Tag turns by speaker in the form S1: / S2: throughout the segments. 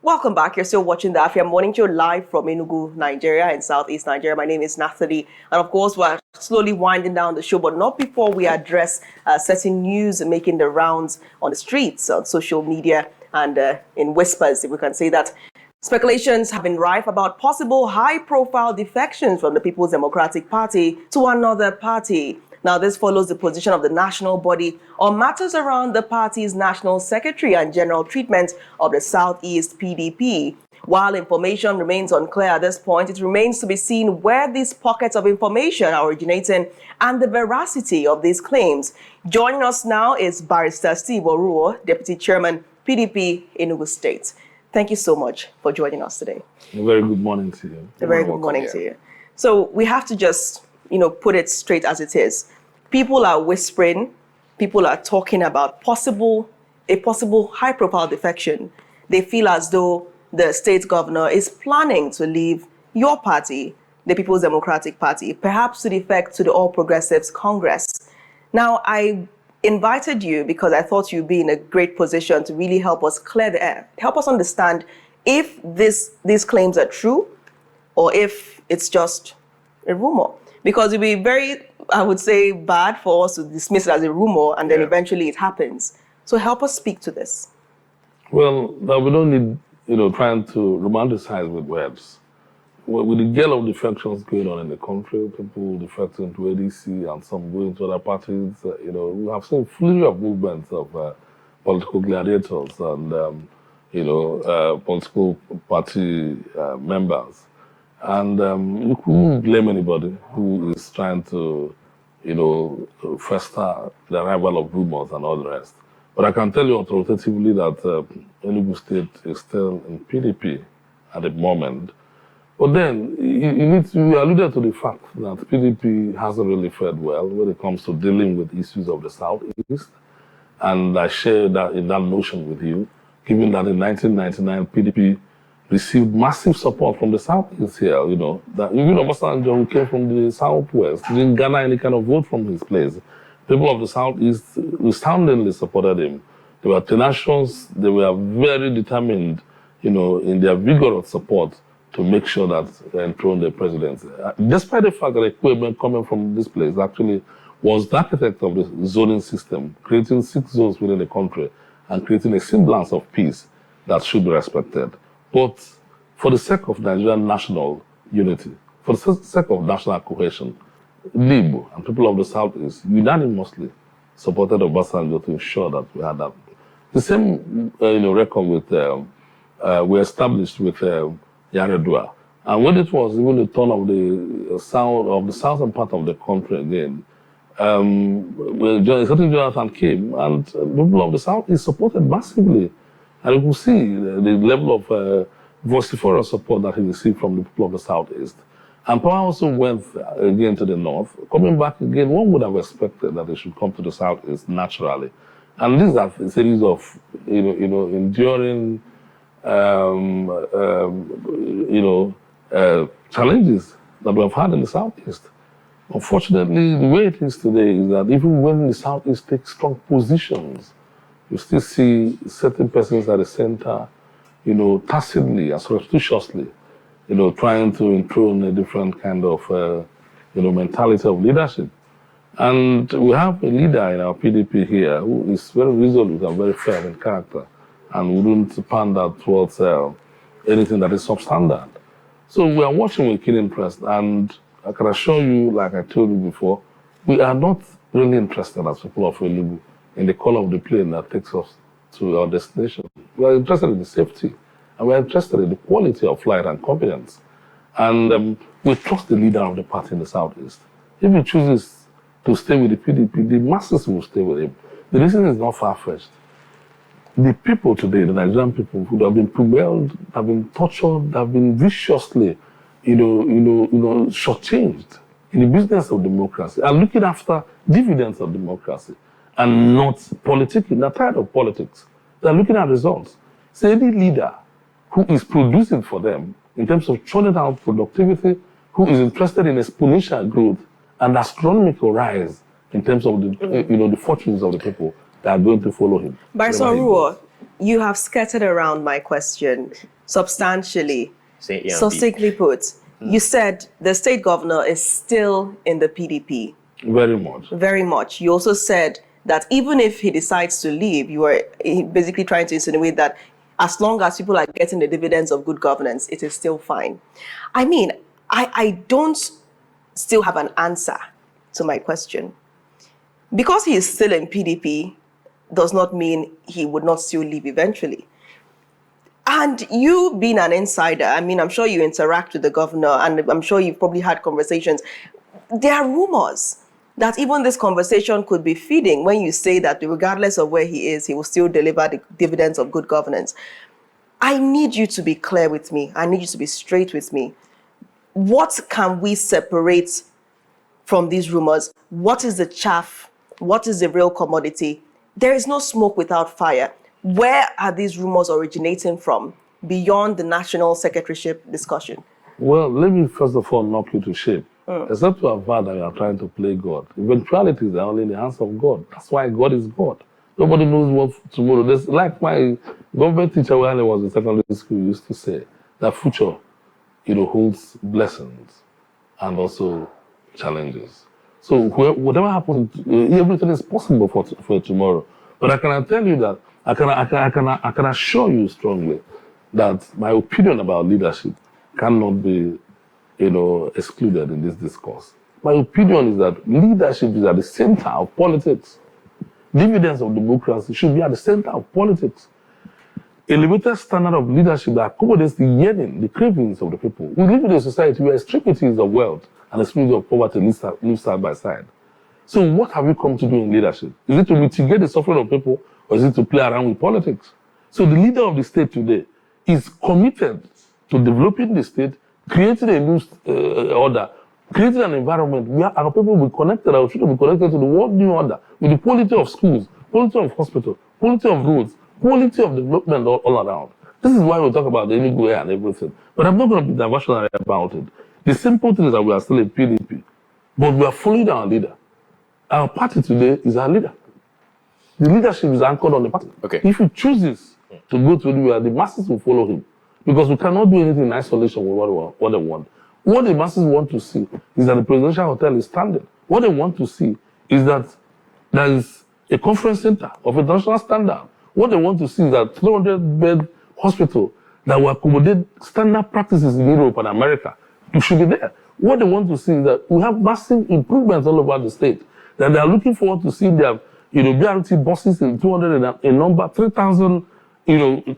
S1: Welcome back. You're still watching the Afia Morning Show live from Enugu, Nigeria, in Southeast Nigeria. My name is Nathalie. And of course, we're slowly winding down the show, but not before we address certain news making the rounds on the streets, on social media, and in whispers, if we can say that. Speculations have been rife about possible high-profile defections from the People's Democratic Party to another party. Now, this follows the position of the national body on matters around the party's national secretary and general treatment of the Southeast PDP. While information remains unclear at this point, it remains to be seen where these pockets of information are originating and the veracity of these claims. Joining us now is Barrister Steve Oruruo, Deputy Chairman, PDP Enugu State. Thank you so much for joining us today.
S2: A very good morning to you.
S1: A very good morning to you. So we have to just, put it straight as it is. People are whispering, people are talking about a possible high-profile defection. They feel as though the state governor is planning to leave your party, the People's Democratic Party, perhaps to defect to the All Progressives Congress. Now, I invited you because I thought you'd be in a great position to really help us clear the air, help us understand if these claims are true or if it's just a rumor. Because it'd be very, I would say, bad for us to dismiss it as a rumor and then eventually it happens. So help us speak to this.
S2: Well, we don't need, trying to romanticize with words. With the gale of defections going on in the country, people defecting to ADC and some going to other parties, we have seen a flurry of movements of political gladiators and, political party members. And you couldn't blame anybody who is trying to, fester the arrival of rumors and all the rest. But I can tell you authoritatively that Enugu State is still in PDP at the moment. But then, you alluded to the fact that PDP hasn't really fared well when it comes to dealing with issues of the Southeast. And I share that notion with you, given that in 1999, PDP received massive support from the Southeast here, that even Obasanjo, who came from the Southwest, didn't garner any kind of vote from his place. People of the Southeast resoundingly supported him. They were tenacious, they were very determined, in their vigorous support to make sure that they enthroned the presidency. Despite the fact that equipment coming from this place actually was the architect of the zoning system, creating 6 zones within the country and creating a semblance of peace that should be respected. But for the sake of Nigerian national unity, for the sake of national cohesion, Libo and people of the Southeast unanimously supported Obasanjo to ensure that we had that. The same record with we established with Yaredua. And when it was even the turn of the southern part of the country again, when Jonathan came, and people of the Southeast supported massively. And you can see the level of vociferous support that he received from the people of the Southeast. And power also went again to the north. Coming back again, one would have expected that they should come to the Southeast naturally. And these are a series of, enduring, challenges that we have had in the Southeast. Unfortunately, the way it is today is that even when the Southeast takes strong positions, you still see certain persons at the center, tacitly and surreptitiously, trying to enthrone a different kind of, mentality of leadership. And we have a leader in our PDP here who is very resolute and very fair in character and wouldn't pander towards anything that is substandard. So we are watching with keen interest, and I can assure you, like I told you before, we are not really interested as people of Enugu in the call of the plane that takes us to our destination. We are interested in the safety, and we are interested in the quality of flight and competence. And we trust the leader of the party in the Southeast. If he chooses to stay with the PDP, the masses will stay with him. The reason is not far-fetched. The people today, the Nigerian people, who have been prevailed, have been tortured, have been viciously, shortchanged in the business of democracy, are looking after dividends of democracy and not politicking. They're tired of politics. They're looking at results. So any leader who is producing for them in terms of churning out productivity, who is interested in exponential growth and astronomical rise in terms of the, the fortunes of the people that are going to follow him.
S1: Barrister Oruruo, you have skirted around my question substantially.
S3: Say A and B.
S1: Succinctly put, you said the state governor is still in the PDP.
S2: Very much.
S1: Very much. You also said that even if he decides to leave, you are basically trying to insinuate that as long as people are getting the dividends of good governance, it is still fine. I mean, I don't still have an answer to my question. Because he is still in PDP does not mean he would not still leave eventually. And you being an insider, I mean, I'm sure you interact with the governor, and I'm sure you've probably had conversations. There are rumors that even this conversation could be feeding when you say that regardless of where he is, he will still deliver the dividends of good governance. I need you to be clear with me. I need you to be straight with me. What can we separate from these rumors? What is the chaff? What is the real commodity? There is no smoke without fire. Where are these rumors originating from beyond the national secretaryship discussion?
S2: Well, let me first of all knock you to shape. Except to avert that you are trying to play God. Eventualities are only in the hands of God. That's why God is God. Nobody knows what tomorrow. There's, like my government teacher when I was in secondary school used to say, that future, holds blessings and also challenges. So whatever happens, everything is possible for tomorrow. But I can tell you that I can assure you strongly that my opinion about leadership cannot be excluded in this discourse. My opinion is that leadership is at the center of politics. Dividends of democracy should be at the center of politics. Elevated standard of leadership that accommodates the yearning, the cravings of the people. We live in a society where extremities of wealth and extremities of poverty live side by side. So what have we come to do in leadership? Is it to mitigate the suffering of people, or is it to play around with politics? So the leader of the state today is committed to developing the state, creating a new order, creating an environment where our people will be connected, our children will be connected to the world new order, with the quality of schools, quality of hospitals, quality of roads, quality of development all around. This is why we talk about the Enugu and everything. But I'm not going to be diversionary about it. The simple thing is that we are still in PDP, but we are following our leader. Our party today is our leader. The leadership is anchored on the party.
S3: Okay.
S2: If he chooses to go to anywhere, the masses will follow him. Because we cannot do anything in isolation with what they want. What the masses want to see is that the presidential hotel is standing. What they want to see is that there is a conference center of international standard. What they want to see is that 300-bed hospital that will accommodate standard practices in Europe and America. It should be there. What they want to see is that we have massive improvements all over the state. That they are looking forward to see their, BRT buses in 200 in number, 3,000,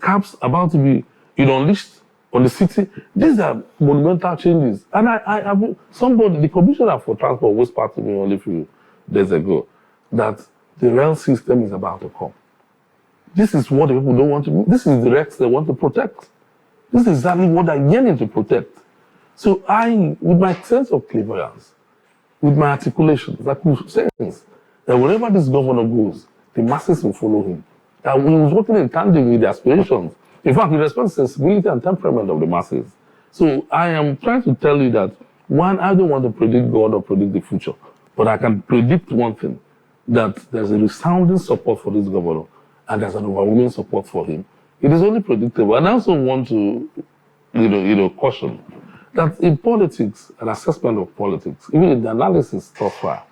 S2: cabs about to be, unleashed on the city. These are monumental changes. And the commissioner for transport whispered to me only a few days ago that the rail system is about to come. This is what the people don't want to do. This is the wrecks they want to protect. This is exactly what they're yearning to protect. So with my sense of clairvoyance, with my articulations, I could sense that wherever this governor goes, the masses will follow him. That he was working in tandem with the aspirations. In fact, he respects the sensibility and temperament of the masses. So I am trying to tell you that, one, I don't want to predict God or predict the future, but I can predict one thing, that there's a resounding support for this governor, and there's an overwhelming support for him. It is only predictable. And I also want to, caution that in politics, an assessment of politics, even in the analysis so far,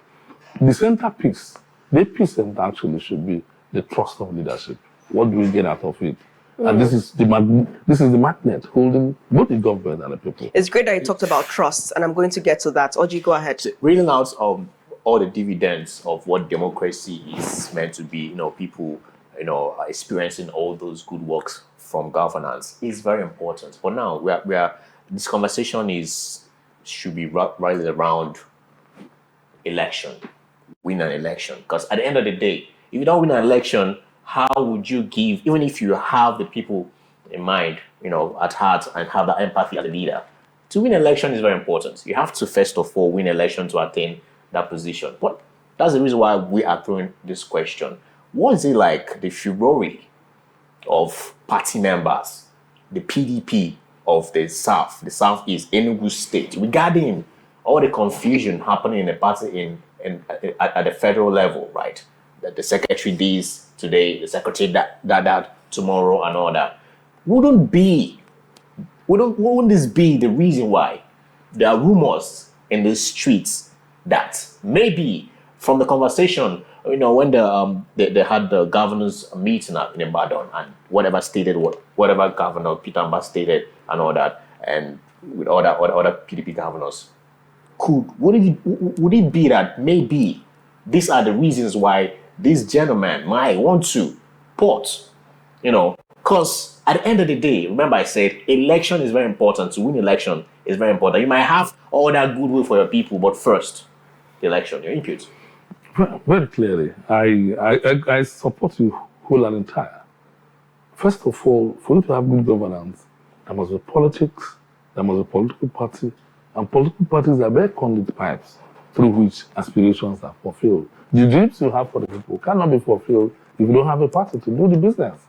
S2: the centerpiece, the epicenter actually should be the trust of leadership. What do we get out of it? And this is the magnet holding both the government and the people.
S1: It's great that you talked about trust, and I'm going to get to that. Oji, go ahead.
S3: So reading out all the dividends of what democracy is meant to be, people, experiencing all those good works from governance is very important. But now this conversation should be rallied around election, win an election. Because at the end of the day, if you don't win an election, how would you give, even if you have the people in mind, at heart, and have that empathy as a leader? To win an election is very important. You have to, first of all, win an election to attain that position. But that's the reason why we are throwing this question. What is it like, the furore of party members, the PDP of the Southeast, Enugu State, regarding all the confusion happening in the party at the federal level, right? That the secretary this today, the secretary that tomorrow and all that. Wouldn't this be the reason why there are rumors in the streets that maybe from the conversation, when they had the governors meeting in Ibadan and whatever Governor Peter Mbah stated and all that, and with all other PDP governors, would it be that maybe these are the reasons why this gentleman might want to port, because at the end of the day, remember I said election is very important. To win election is very important. You might have all that goodwill for your people, but first, the election, your input.
S2: Very clearly, I support you whole and entire. First of all, for you to have good governance, there must be politics, there must be political party, and political parties are very conduit pipes through which aspirations are fulfilled. The dreams you have for the people cannot be fulfilled if you don't have a party to do the business.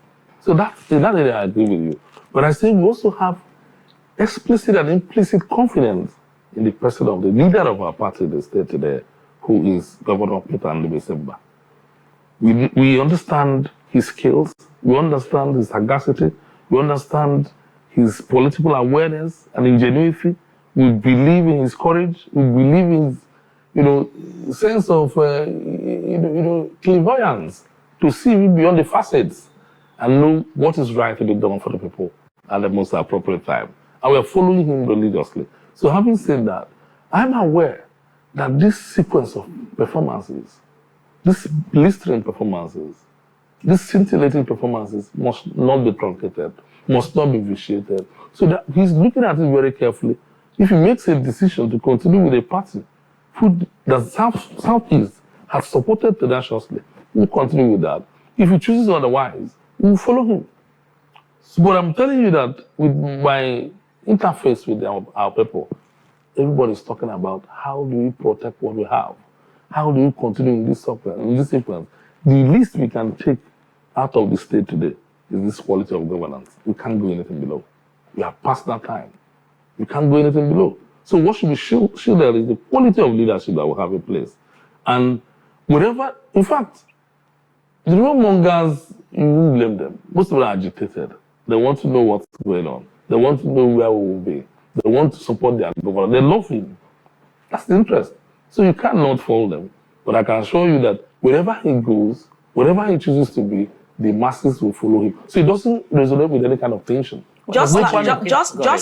S2: So in that area, I agree with you. But I say we also have explicit and implicit confidence in the person of the leader of our party in the state today, who is Governor Peter Mbah. We understand his skills, we understand his sagacity, we understand his political awareness and ingenuity. We believe in his courage, we believe in his, sense of, clairvoyance to see beyond the facets and know what is right to be done for the people at the most appropriate time. And we are following him religiously. So having said that, I'm aware that this sequence of performances, these blistering performances, these scintillating performances must not be truncated, must not be vitiated. So that he's looking at it very carefully. If he makes a decision to continue with a party the Southeast has supported tenaciously, we'll continue with that. If he chooses otherwise, we'll follow him. But I'm telling you that with my interface with our people, everybody's talking about how do we protect what we have? How do we continue in this sequence? The least we can take out of the state today is this quality of governance. We can't go anything below. We have passed that time. We can't go anything below. So what should be shielded is the quality of leadership that we have in place. And whatever, in fact, the rumormongers, you won't blame them. Most people are agitated. They want to know what's going on. They want to know where we will be. They want to support their governor. They love him. That's the interest. So you cannot fault them. But I can assure you that wherever he goes, wherever he chooses to be, the masses will follow him. So it doesn't resonate with any kind of tension.
S1: Just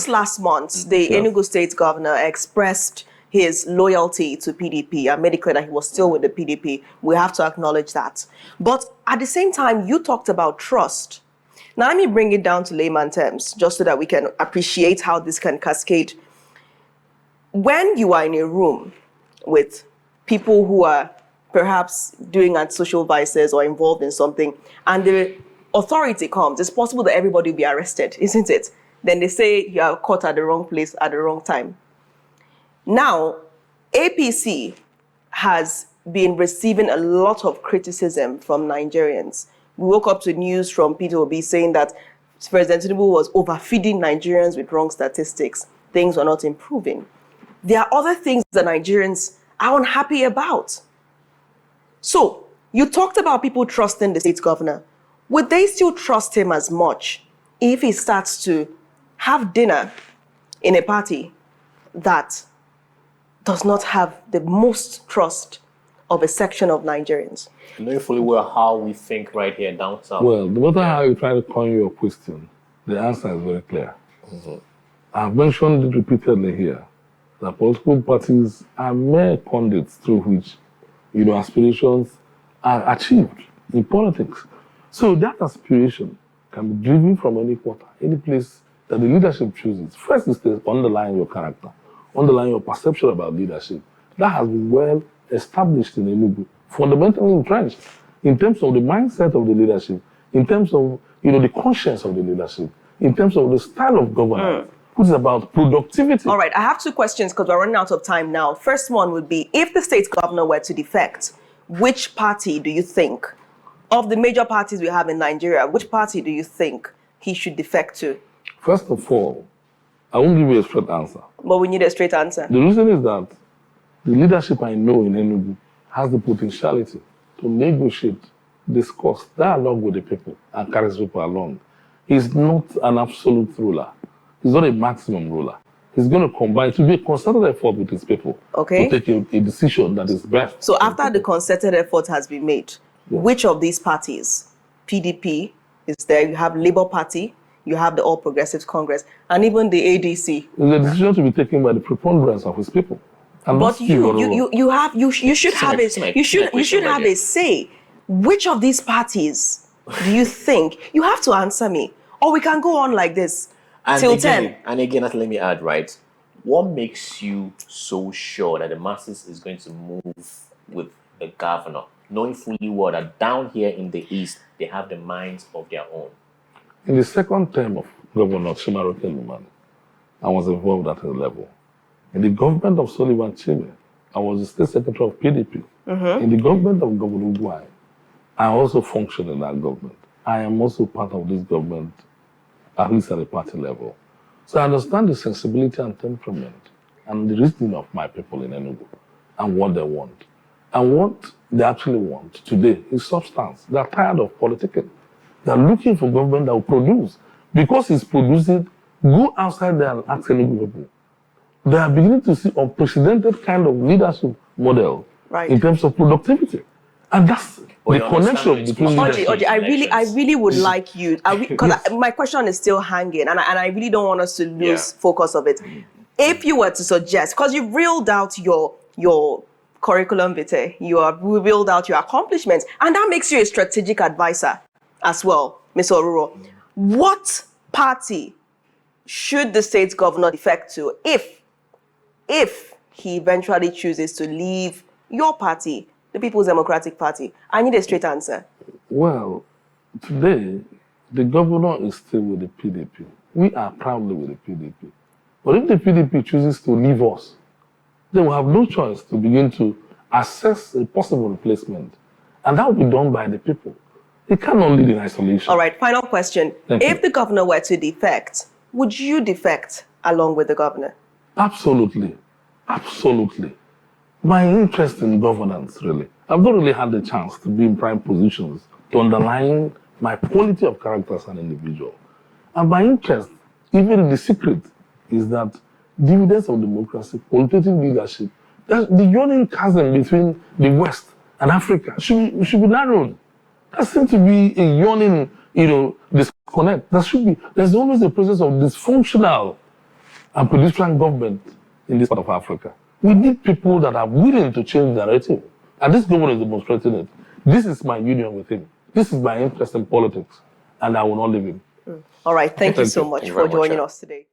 S1: last month, the Enugu State governor expressed his loyalty to PDP and made it clear that he was still with the PDP. We have to acknowledge that. But at the same time, you talked about trust. Now, let me bring it down to layman terms, just so that we can appreciate how this can cascade. When you are in a room with people who are perhaps doing antisocial vices or involved in something, and the authority comes, it's possible that everybody will be arrested, isn't it? Then they say you are caught at the wrong place at the wrong time. Now, APC has been receiving a lot of criticism from Nigerians. We woke up to news from Peter Obi saying that President Tinubu was overfeeding Nigerians with wrong statistics. Things were not improving. There are other things that Nigerians are unhappy about. So, you talked about people trusting the state governor. Would they still trust him as much if he starts to have dinner in a party that does not have the most trust of a section of Nigerians?
S3: I know fully well how we think right here down south.
S2: Well, no matter how you try to coin your question, the answer is very clear. Mm-hmm. I've mentioned it repeatedly here that political parties are mere conduits through which, aspirations are achieved in politics. So that aspiration can be driven from any quarter, any place that the leadership chooses. First is to underline your character, underline your perception about leadership. That has been well established in Enugu, fundamentally entrenched in terms of the mindset of the leadership, in terms of the conscience of the leadership, in terms of the style of governance, which is about productivity.
S1: All right, I have two questions because we're running out of time now. First one would be, if the state governor were to defect, which party do you think, of the major parties we have in Nigeria, which party do you think he should defect to?
S2: First of all, I won't give you a straight answer.
S1: But we need a straight answer.
S2: The reason is that the leadership I know in Enugu has the potentiality to negotiate discuss, dialogue with the people, and carries people along. He's not an absolute ruler. He's not a maximum ruler. He's going to combine to be a concerted effort with his people
S1: Okay.
S2: to take a decision that is best.
S1: So after the concerted effort has been made, which of these parties, PDP is there, you have Labour Party, you have the All Progressives Congress, and even the ADC.
S2: It's a decision to be taken by the preponderance of his people. And
S1: But you should have a say. Which of these parties do you think? You have to answer me, or we can go on like this till 10.
S3: And again, let me add, right? What makes you so sure that the masses is going to move with the governor, knowing fully well that down here in the east they have the minds of their own?
S2: In the second term of Governor Chimaroke Lumani, I was involved at a level. In the government of Sullivan Chime, I was the state secretary of PDP. In the government of Governor Uguay, I also functioned in that government. I am also part of this government, at least at the party level. So I understand the sensibility and temperament and the reasoning of my people in Enugu and what they want. And what they actually want today is substance. They're tired of politicking. They're looking for government that will produce. Because it's producing, go outside there and ask Enugu people. They are beginning to see unprecedented kind of leadership model in terms of productivity. And that's the connection between leadership.
S1: Oji, I really would like you, because my question is still hanging, and I really don't want us to lose focus of it. If you were to suggest, because you've reeled out your curriculum vitae, you have reeled out your accomplishments, and that makes you a strategic advisor as well, Mr. Oruruo. What party should the state governor defect to if he eventually chooses to leave your party, the People's Democratic Party? I need a straight answer.
S2: Well, today, the governor is still with the PDP. We are proudly with the PDP. But if the PDP chooses to leave us, they will have no choice to begin to assess a possible replacement. And that will be done by the people. They cannot lead in isolation.
S1: All right, final question. If the governor were to defect, would you defect along with the governor?
S2: Absolutely. Absolutely. My interest in governance, really. I've not really had the chance to be in prime positions to underline my quality of character as an individual. And my interest, even in the secret, is that dividends of democracy, qualitative leadership, that the yawning chasm between the West and Africa should be narrowed. There seems to be a yawning, disconnect. There's always a presence of dysfunctional and pedestrian government in this part of Africa. We need people that are willing to change the narrative. And this government is demonstrating it. This is my union with him. This is my interest in politics. And I will not leave him.
S1: All right. Thank you so much for joining us today.